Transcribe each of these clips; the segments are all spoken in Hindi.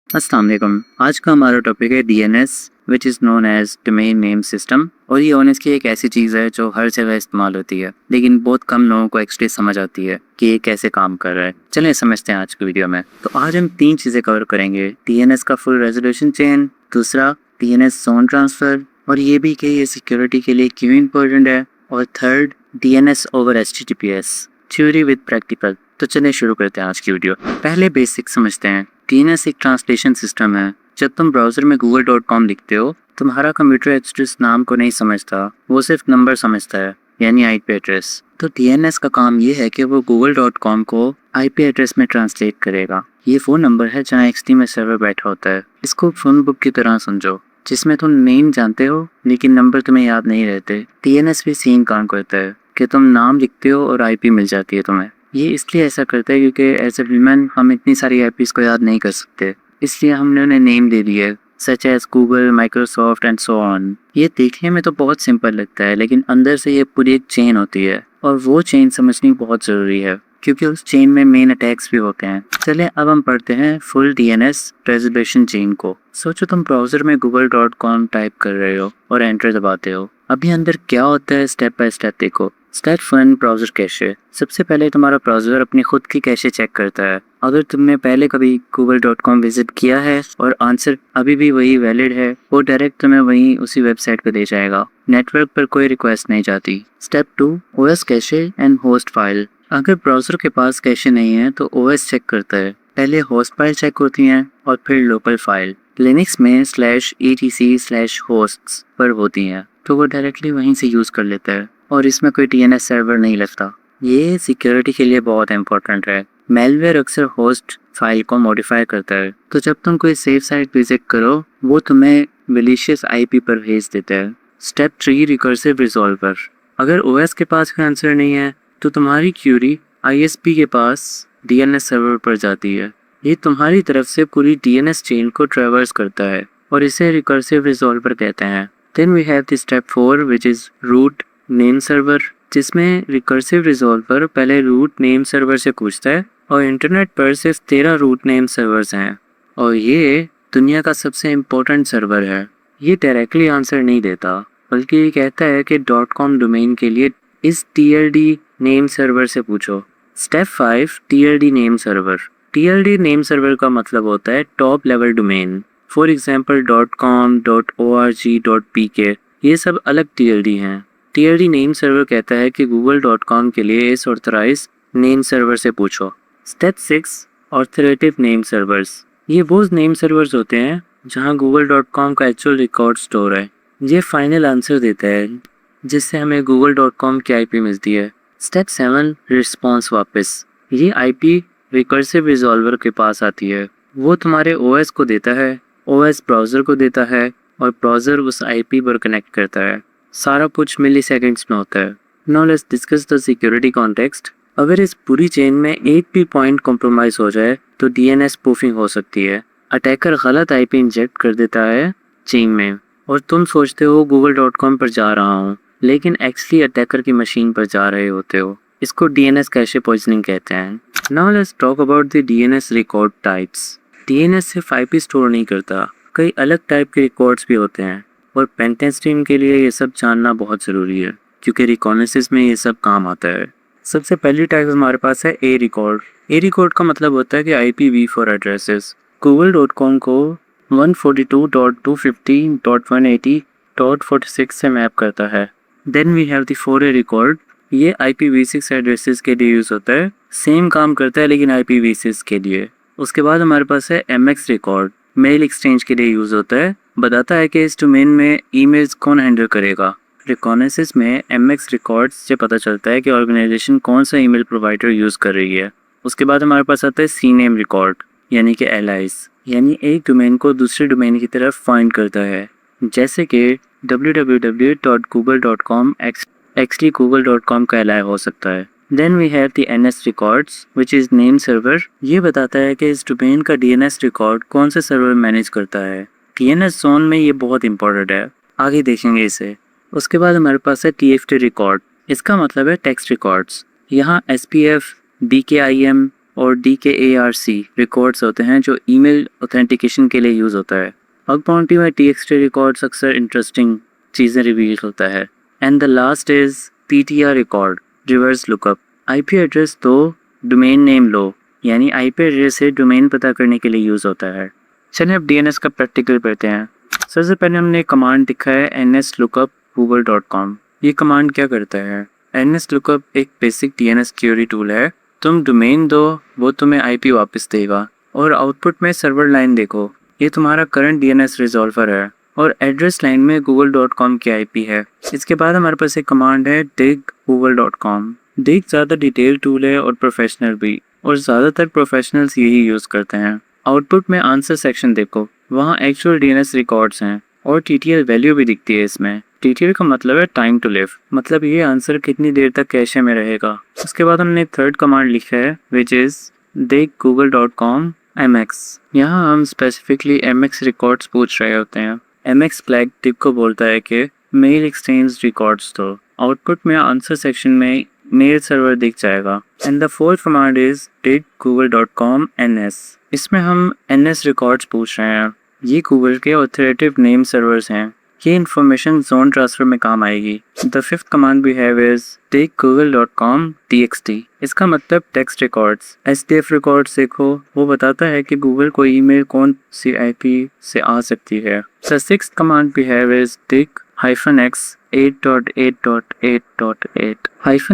अस्सलाम वालेकुम। आज का हमारा टॉपिक है DNS which is known as domain name system. और ये ओएनएस की एक ऐसी चीज़ है जो हर जगह इस्तेमाल होती है, लेकिन बहुत कम लोगों को एक्चुअली समझ आती है कि ये कैसे काम कर रहा है। चलें समझते हैं आज की वीडियो में। तो आज हम 3 चीज़ें कवर करेंगे। डीएनएस का फुल रेजोल्यूशन चेन, दूसरा डीएनएस जोन ट्रांसफ़र, और ये भी कि ये सिक्योरिटी के लिए क्यों इम्पोर्टेंट है, और third DNS over HTTPS theory with practical. तो चलिए शुरू करते हैं आज की वीडियो। पहले बेसिक समझते हैं। डीएनएस एक ट्रांसलेशन सिस्टम है। जब तुम ब्राउजर में google.com लिखते हो, तुम्हारा कंप्यूटर एड्रेस नाम को नहीं समझता, वो सिर्फ नंबर समझता है, यानी आईपी एड्रेस। तो डीएनएस का काम ये है कि वो google.com को आईपी एड्रेस में ट्रांसलेट करेगा। ये वो नंबर है जहाँ एक्सटी में सर्वर बैठा होता है। इसको फोन बुक की तरह समझो, जिसमें तुम नेम जानते हो लेकिन नंबर तुम्हें याद नहीं रहते। डीएनएस भी सेम काम करता है कि तुम नाम लिखते हो और आईपी मिल जाती है तुम्हें। ये इसलिए ऐसा करता है क्योंकि एज ए ह्यूमन हम इतनी सारी आईपीज़ को याद नहीं कर सकते, इसलिए हमने उन्हें नेम दे दिए, such as Google, Microsoft and so on. ये देखने में तो बहुत सिंपल लगता है, लेकिन अंदर से ये पूरी एक चेन होती है, और वो चेन समझनी बहुत ज़रूरी है क्योंकि उस चेन में मेन अटैक्स भी होते हैं। चलिए अब हम पढ़ते हैं फुल डीएनएस रेजोल्यूशन चेन को। सोचो तुम ब्राउजर में google.com टाइप कर रहे हो और एंटर दबाते हो। अभी अंदर क्या होता है स्टेप बाय स्टेप देखो। Step 1 browser cache. सबसे पहले तुम्हारा ब्राउजर अपनी खुद की कैशे चेक करता है। अगर तुमने पहले कभी google.com विजिट किया है और आंसर अभी भी वही वैलिड है, वो डायरेक्ट तुम्हें वहीं उसी वेबसाइट पर ले जाएगा। नेटवर्क पर कोई रिक्वेस्ट नहीं जाती। Step 2 OS cache and host file. अगर ब्राउजर के पास कैशे नहीं है तो ओएस चेक करता है। पहले होस्ट फाइल चेक होती हैं और फिर लोकल फाइल। लिनक्स में /etc/hosts पर होती हैं, तो वो डायरेक्टली वहीं से यूज़ कर लेता है और इसमें कोई डीएनएस सर्वर नहीं लगता। ये सिक्योरिटी के लिए बहुत इंपॉर्टेंट है। मेलवेयर अक्सर होस्ट फाइल को मॉडिफाई करता है, तो जब तुम कोई सेफ साइट विजिट करो, वो तुम्हें मैलिशियस आईपी पर भेज देता है। Step 3 recursive resolver. अगर ओएस के पास कोई आंसर नहीं है तो तुम्हारी क्यूरी आईएसपी के पास डीएनएस सर्वर पर जाती है। ये तुम्हारी तरफ से पूरी डीएनएस चेन को ट्रैवर्स करता है और इसे रिकर्सिव रिजॉल्वर कहते हैं। Then we have the step 4 which is root name server, जिसमें रिकर्सिव रिजॉल्वर पहले रूट नेम सर्वर से पूछता है, और इंटरनेट पर सिर्फ 13 रूट नेम सर्वर्स हैं और ये दुनिया का सबसे इम्पोर्टेंट सर्वर है। ये डायरेक्टली आंसर नहीं देता, बल्कि ये कहता है कि .com डोमेन के लिए इस TLD नेम सर्वर से पूछो। Step 5 TLD name server. TLD name server का मतलब होता है top level domain. For example .com, .org, .pk, ये सब अलग TLD हैं। TLD नेम सर्वर कहता है कि google.com के लिए इस ऑथराइज नेम सर्वर से पूछो। Step 6 authoritative name servers. ये वो नेम सर्वर्स होते हैं जहां google.com का एक्चुअल रिकॉर्ड स्टोर है। ये फाइनल आंसर देता है जिससे हमें google.com की आईपी मिलती है। स्टेप 7 रिस्पॉन्स वापस। ये आईपी रिकर्सिव रिजॉल्वर के पास आती है। वो तुम्हारे ओएस को देता है, ओएस ब्राउज़र को देता है, और ब्राउज़र उस आईपी पर कनेक्ट करता है। सारा कुछ मिली सेकेंड्स में होता है। Now let's discuss the security context. अगर इस पूरी चेन में एक भी पॉइंट कॉम्प्रोमाइज हो जाए तो डीएनएस स्पूफिंग हो सकती है। अटैकर गलत आईपी इंजेक्ट कर देता है चेन में, और तुम सोचते हो google.com पर जा रहा हूँ, लेकिन एक्चुअली अटैकर की मशीन पर जा रहे होते हो। इसको डीएनएस कैशे पॉइजनिंग कहते हैं। Now let's talk about the DNS record types. DNS सिर्फ आईपी स्टोर नहीं करता, कई अलग टाइप के रिकॉर्ड्स भी होते हैं, और पेन टेस्टिंग के लिए ये सब जानना बहुत ज़रूरी है क्योंकि रिकॉग्निसिस में ये सब काम आता है। सबसे पहली टाइप हमारे पास है ए रिकॉर्ड। ए रिकॉर्ड का मतलब होता है कि IPv4 एड्रेसेस। google.com को 142.250.180.46 से मैप करता है। Then we have the 4A record. ये IPv6 एड्रेसेस के लिए यूज़ होता है, सेम काम करता है लेकिन IPv6 के लिए। उसके बाद हमारे पास है MX रिकॉर्ड। मेल एक्सचेंज के लिए यूज़ होता है, बताता है कि इस डोमेन में ईमेल्स कौन हैंडल करेगा। रिकॉग्निसिस में MX रिकॉर्ड्स से पता चलता है कि ऑर्गेनाइजेशन कौन सा ईमेल प्रोवाइडर यूज़ कर रही है। उसके बाद हमारे पास आता है CNAME रिकॉर्ड, यानी कि एलाइज, यानी एक डोमेन को दूसरे डोमेन की तरफ फाइंड करता है, जैसे कि www.google.com एक्चुअली google.com का एलाई हो सकता है। Then we have the NS records which is name server. ये बताता है कि इस डोमेन का DNS रिकॉर्ड कौन सा सर्वर मैनेज करता है। DNS जोन में ये बहुत इंपॉर्टेंट है, आगे देखेंगे इसे। उसके बाद हमारे पास है TFT रिकॉर्ड। इसका मतलब है टेक्स्ट रिकॉर्ड्स। यहाँ SPF, BKIM और DKARC रिकॉर्ड्स होते हैं जो ईमेल ऑथेंटिकेशन के लिए यूज़ होता है। बग बाउंटी में TXT रिकॉर्ड्स अक्सर इंटरेस्टिंग चीज़ें रिवील होता है। And the last is PTR record, reverse lookup. IP address दो, डोमेन नेम लो, यानी IP एड्रेस से डोमेन पता करने के लिए यूज़ होता है। चलिए अब DNS का प्रैक्टिकल करते हैं। सबसे पहले हमने कमांड लिखा है nslookup google.com। ये कमांड क्या करता है? nslookup एक बेसिक DNS क्वेरी टूल है। तुम डोमेन दो, वो तुम्हें IP वापस देगा और आउटपुट में सर्वर लाइन देखो, ये तुम्हारा करंट DNS रिजॉल्वर है और एड्रेस लाइन में google.com की IP है। इसके बाद हमारे पास एक कमांड है dig google.com। dig ज़्यादा डिटेल टूल है और प्रोफेशनल भी, और ज़्यादातर प्रोफेशनल्स यही यूज़ करते हैं। आउटपुट में आंसर सेक्शन देखो, वहाँ एक्चुअल DNS रिकॉर्ड्स हैं और TTL वैल्यू भी दिखती है इसमें। TTL का मतलब है टाइम टू लिव, मतलब ये आंसर कितनी देर तक कैशे में रहेगा। उसके बाद हमने थर्ड कमांड लिखा है which is dig google.com MX। यहाँ हम स्पेसिफिकली MX रिकॉर्ड्स पूछ रहे होते हैं। MX फ्लैग टिप को बोलता है कि मेल एक्सचेंज रिकॉर्ड्स दो। आउटपुट में आंसर सेक्शन में मेल सर्वर दिख जाएगा। And the fourth command is dig google.com NS। इसमें हम NS रिकॉर्ड्स पूछ रहे हैं। ये गूगल के ऑथोरेटिव नेम सर्वर्स हैं। ये इन्फॉर्मेशन जोन ट्रांसफर में काम आएगी। The fifth command we have is dig google.com txt। इसका मतलब टेक्स्ट रिकॉर्ड्स। SDF रिकॉर्ड्स देखो, वो बताता है कि गूगल को ईमेल कौन सी IP से आ सकती है। The sixth command we have is dig -x 8.8.8.8।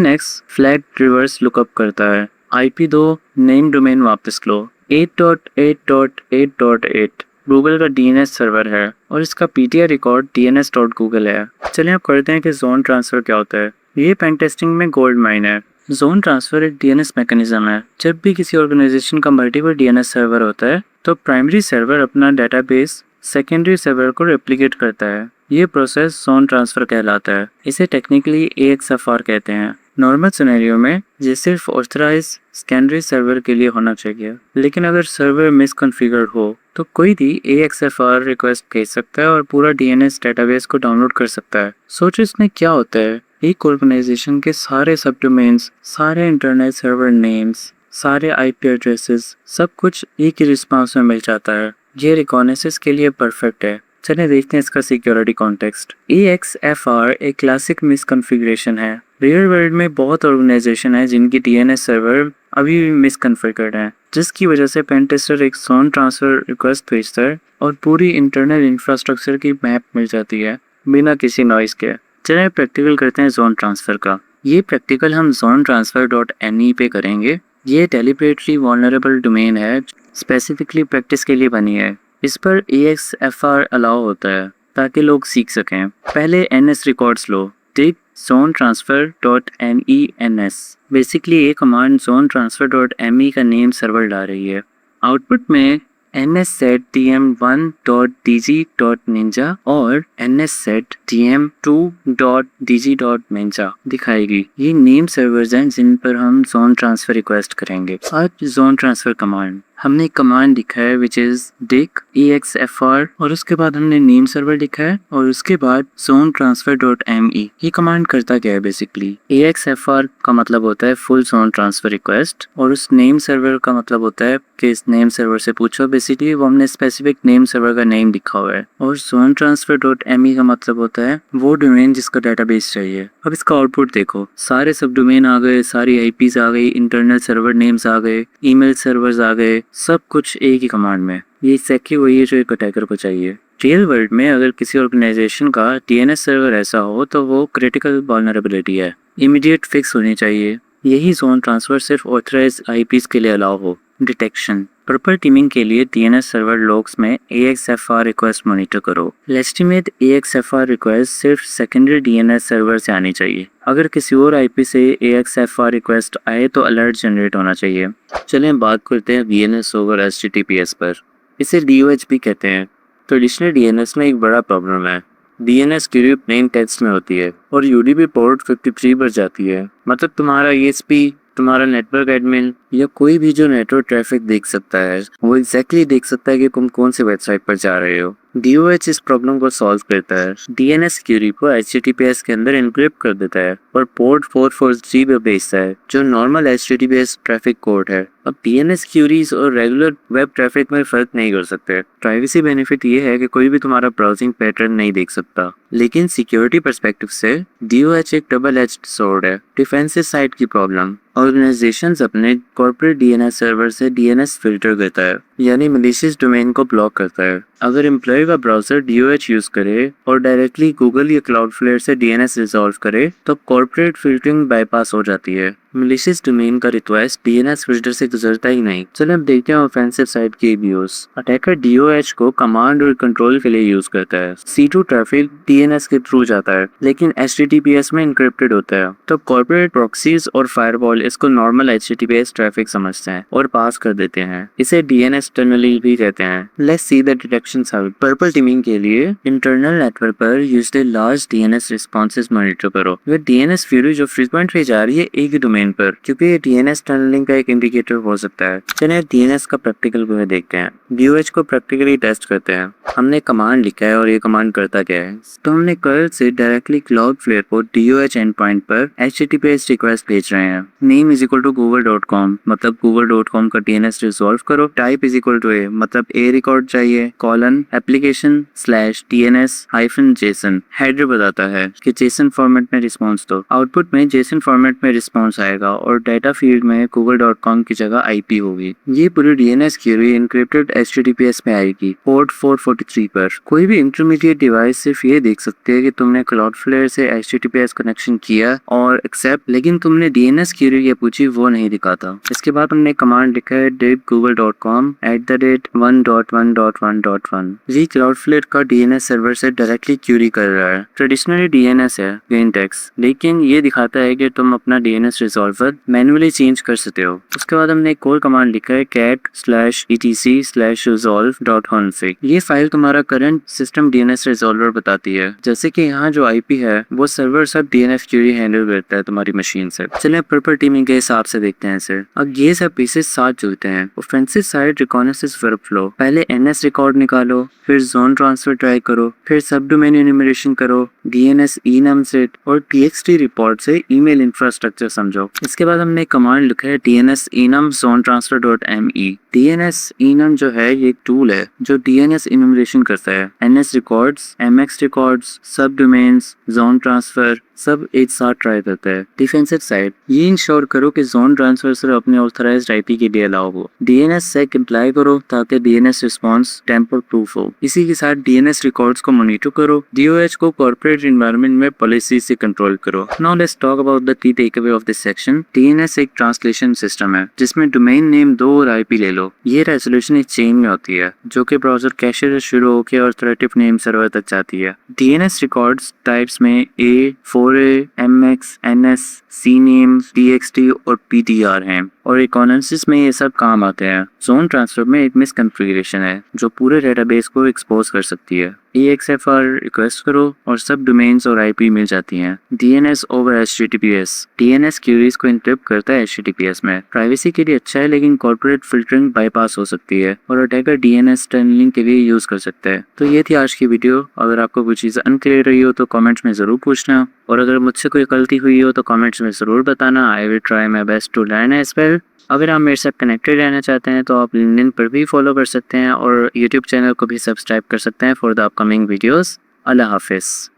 -x flag reverse lookup करता है। IP दो, नेम डोमेन वापस लो। 8.8.8.8 गूगल का DNS सर्वर है और इसका PTR रिकॉर्ड dns.google है। चलिए अब करते हैं कि जोन ट्रांसफ़र क्या होता है। ये पेन टेस्टिंग में गोल्ड माइन है। जोन ट्रांसफ़र एक DNS मैकेनिज्म है। जब भी किसी ऑर्गेनाइजेशन का मल्टीपल DNS सर्वर होता है तो प्राइमरी सर्वर अपना डेटाबेस सेकेंडरी सर्वर को रेप्लिकेट करता है। ये प्रोसेस जोन ट्रांसफ़र कहलाता है। इसे टेक्निकली AXFR कहते हैं। नॉर्मल सिनेरियो में ये सिर्फ ऑथराइज सेकेंडरी सर्वर के लिए होना चाहिए, लेकिन अगर सर्वर मिसकॉन्फ़िगर्ड हो तो कोई भी AXFR रिक्वेस्ट भेज सकता है और पूरा DNS डेटाबेस को डाउनलोड कर सकता है। सोचो इसमें क्या होता है, एक ऑर्गेनाइजेशन के सारे सब डोमेन्स, सारे इंटरनेट सर्वर नेम्स, सारे IP एड्रेसेस, सब कुछ एक ही रिस्पांस में मिल जाता है। ये रिकॉनेसिस के लिए परफेक्ट है। चलिए देखते हैं इसका सिक्योरिटी कॉन्टेक्स्ट। AXFR एक क्लासिक मिसकॉन्फ़िगरेशन है। रियल वर्ल्ड में बहुत ऑर्गेनाइजेशन है जिनकी DNS सर्वर अभी भी मिसकॉन्फ़िगर्ड है, जिसकी वजह से पेन टेस्टर एक जोन ट्रांसफ़र रिक्वेस्ट भेजता है और पूरी इंटरनल इंफ्रास्ट्रक्चर की मैप मिल जाती है बिना किसी नॉइस के। चलिए प्रैक्टिकल करते हैं जोन ट्रांसफ़र का। ये प्रैक्टिकल हम zonetransfer.ne पे करेंगे। ये डेलिबरेटली वल्नरेबल डोमेन है, स्पेसिफिकली प्रैक्टिस के लिए बनी है। इस पर AXFR अलाउ होता है ताकि लोग सीख सकें। पहले NS रिकॉर्ड्स लो, dig zonetransfer.NENS। बेसिकली ये कमांड zonetransfer.me का नेम सर्वर ला रही है। आउटपुट में NSSET_dm1.dg.ninja और NSSET_dm2.dg.ninja दिखाएगी। ये नेम सर्वर्स हैं जिन पर हम जोन ट्रांसफर रिक्वेस्ट करेंगे। आज जोन ट्रांसफर कमांड हमने कमांड लिखा है विच इज dig AXFR और उसके बाद हमने नेम सर्वर लिखा है और उसके बाद zonetransfer.me। ये कमांड करता क्या है? बेसिकली AXFR का मतलब होता है फुल जोन ट्रांसफर रिक्वेस्ट और उस नेम सर्वर का मतलब होता है कि इस नेम सर्वर से पूछो। बेसिकली वो हमने स्पेसिफिक नेम सर्वर का नेम लिखा हुआ है और zonetransfer.me का मतलब होता है वो डोमेन जिसका डेटाबेस चाहिए। अब इसका आउटपुट देखो, सारे सब डोमेन आ गए, सारी IPs आ गई, इंटरनल सर्वर नेम्स आ गए, ईमेल सर्वर्स आ गए, सब कुछ एक ही कमांड में। ये एक्जैक्टली वही है जो एक अटैकर को चाहिए। रियल वर्ल्ड में अगर किसी ऑर्गेनाइजेशन का DNS सर्वर ऐसा हो तो वो क्रिटिकल वल्नरेबिलिटी है, इमीडिएट फिक्स होनी चाहिए। यही जोन ट्रांसफर सिर्फ ऑथराइज्ड IPs के लिए अलाउ हो। डिटेक्शन प्रॉपर टीमिंग के लिए DNS सर्वर लॉग्स में AXFR रिक्वेस्ट मॉनिटर करो। लेजिटिमेट AXFR रिक्वेस्ट सिर्फ सेकेंडरी DNS सर्वर से आनी चाहिए। अगर किसी और IP से AXFR रिक्वेस्ट आए तो अलर्ट जनरेट होना चाहिए। चलें बात करते हैं DNS ओवर HTTPS पर। इसे DOHP कहते हैं। ट्रेडिशनल DNS में एक बड़ा प्रॉब्लम है, DNS क्वेरी प्लेन टेक्स्ट में होती है और UDP पोर्ट 53 पर जाती है। मतलब तुम्हारा ESP, तुम्हारा नेटवर्क एडमिन या कोई भी जो नेटवर्क ट्रैफिक देख सकता है वो एग्जैक्टली देख सकता है कि तुम कौन से वेबसाइट पर जा रहे हो। DOH इस प्रॉब्लम को सॉल्व करता है। DNS क्यूरी को HTTPS के अंदर एन्क्रिप्ट कर देता है और पोर्ट 443 पे भेजता है जो नॉर्मल HTTPS ट्रैफिक कोड है। अब DNS क्यूरीज और रेगुलर वेब ट्रैफिक में फर्क नहीं कर सकते। प्राइवेसी बेनिफिट ये है कि कोई भी तुम्हारा ब्राउजिंग पैटर्न नहीं देख सकता, लेकिन सिक्योरिटी पर्सपेक्टिव से DOH एक डबल एज्ड स्वॉर्ड है। डिफेंसिव साइट की प्रॉब्लम, ऑर्गेनाइजेशंस अपने कॉर्पोरेट DNS सर्वर से DNS फिल्टर करता है, यानी मलिशियस डोमेन को ब्लॉक करता है। अगर एम्प्लॉय का ब्राउजर DOH यूज करे और डायरेक्टली गूगल या क्लाउडफ्लेयर से DNS रिजॉल्व करे तो कॉर्पोरेट फिल्टरिंग बाईपास हो जाती है। मलिशियस डोमेन का रिक्वेस्ट DNS फिल्टर से गुजरता ही नहीं। चलो अब देखते हैं ऑफेंसिव साइट के अब्यूज। अटैकर DOH को कमांड और कंट्रोल के लिए यूज करता है। C2 ट्रैफिक DNS के थ्रू जाता है लेकिन HTTPS में एन्क्रिप्टेड होता है, तो कॉर्पोरेट प्रॉक्सीज और फायरवॉल इसको नॉर्मल HTTPS ट्रैफिक समझते हैं और पास कर देते हैं। इसे DNS टनलिंग भी कहते हैं। Let's see the detection site. Purple teeming के लिए इंटरनल नेटवर्क पर used large DNS responses monitor करो। वह DNS क्यूरी जो फ्रीक्वेंटली जा रही है एक ही डोमेन पर, क्योंकि ये DNS टनलिंग का एक इंडिकेटर हो सकता है। चलिए DNS का प्रैक्टिकल वे देखते हैं। DOH को प्रैक्टिकली टेस्ट करते हैं। हमने कमांड लिखा है और ये कमांड करता क्या है। तो हमने कर्ल से डायरेक्टली क्लाउडफ्लेयर को DOH एंड पॉइंट पर HTTPS रिक्वेस्ट भेज रहे हैं। Name is equal to google.com, मतलब google.com का DNS रिजॉल्व करो। Type is equal to a, मतलब a रिकॉर्ड चाहिए, कॉलन एप्लीकेशन /DNS-JSON। हेडर बताता है कि JSON फॉर्मेट में रिस्पॉन्स दो। आउटपुट में JSON फॉर्मेट में रिस्पॉन्स आएगा और डाटा फील्ड में google.com की जगह IP होगी। ये पूरी DNS क्यूरी एन्क्रिप्टेड HTTPS में आएगी पोर्ट 443 पर। कोई भी इंटरमीडिएट डिवाइस सिर्फ ये देख सकते हैं कि तुमने क्लाउडफ्लेयर से HTTPS कनेक्शन किया और एक्सेप्ट, लेकिन तुमने DNS क्यूरी ये पूछी वो नहीं दिखाता। इसके बाद हमने कमांड लिखा है dip google.com@1.1.1.1। ये क्लाउडफ्लेयर का DNS सर्वर से डायरेक्टली क्यूरी कर रहा है। ट्रेडिशनली DNS है plaintext, लेकिन ये दिखाता है कि तुम अपना DNS रिजॉल्वर मैन्युअली चेंज कर सकते हो। उसके बाद हमने एक और कमांड लिखा है cat/etc/resolve.config। ये फाइल तुम्हारा करंट सिस्टम DNS रिजॉल्वर बताती है। जैसे कि यहाँ जो IP है वो सर्वर सब DNS क्यूरी हैंडल करता है तुम्हारी मशीन से। चलिए प्रॉपर टीमिंग के हिसाब से देखते हैं इसे। अब ये सब पीसेस साथ जुड़ते हैं। ऑफेंसिव साइड रिकॉग्निसेंस वर्कफ्लो, पहले NS रिकॉर्ड निकालो, फिर जोन ट्रांसफर ट्राई करो, फिर सब डोमेन एन्यूमरेशन करो, DNS enum सेट और TXT रिपोर्ट से ईमेल इंफ्रास्ट्रक्चर समझो। इसके बाद हमने कमांड लिखा है DNS enum zonetransfer.me। DNS enum जो है ये एक टूल है जो DNS इन्यूमरेशन करता है। NS रिकॉर्ड्स, MX रिकॉर्ड्स, सब डोमेन्स, जोन ट्रांसफर सब एक साथ ट्राई करता है। डिफेंसिव साइड, ये इंश्योर करो कि जोन ट्रांसफर सिर्फ अपने ऑथराइज्ड IP के लिए अलाउ हो। DNS सेक अप्लाई करो ताकि DNS रिस्पॉन्स टेम्पर प्रूफ हो। इसी के साथ DNS रिकॉर्ड्स को मॉनिटर करो। DOH को कॉर्पोरेट एनवायरनमेंट में पॉलिसी से कंट्रोल करो। Now let's talk about the key takeaway of this section. DNS एक ट्रांसलेशन सिस्टम है जिसमें डोमेन नेम 2 और IP ले लो। ये रेजोल्यूशन एक चेन में होती है जो कि ब्राउजर कैशे से शुरू होकर ऑथोरेटिव नेम सर्वर तक जाती है। DNS रिकॉर्ड्स टाइप्स में A, 4A, MX, NS, CNAME, TXT और PTR हैं और इकोनॉमिक्स में ये सब काम आते हैं। जोन ट्रांसफर में एक मिस कॉन्फ़िगरेशन है जो पूरे डेटाबेस को एक्सपोज कर सकती है। EXFR रिक्वेस्ट करो और सब डोमेन्स और IP मिल जाती हैं। DNS over HTTPS, DNS queries को इंटरप्ट करता है HTTPS में। प्राइवेसी के लिए अच्छा है लेकिन कॉर्पोरेट फिल्टरिंग बाईपास हो सकती है और अटैकर DNS टनलिंग के लिए यूज कर सकता है। तो ये थी आज की वीडियो। अगर आपको कोई चीज़ अनक्लियर रही हो तो कमेंट्स में ज़रूर पूछना और अगर मुझसे कोई गलती हुई हो तो कमेंट्स में ज़रूर बताना। I will try my best to learn as well. अगर आप मेरे साथ कनेक्टेड रहना चाहते हैं तो आप लिंक्डइन पर भी फॉलो कर सकते हैं और यूट्यूब चैनल को भी सब्सक्राइब कर सकते हैं फॉर द अपकमिंग वीडियोस। अल्लाह हाफिज़।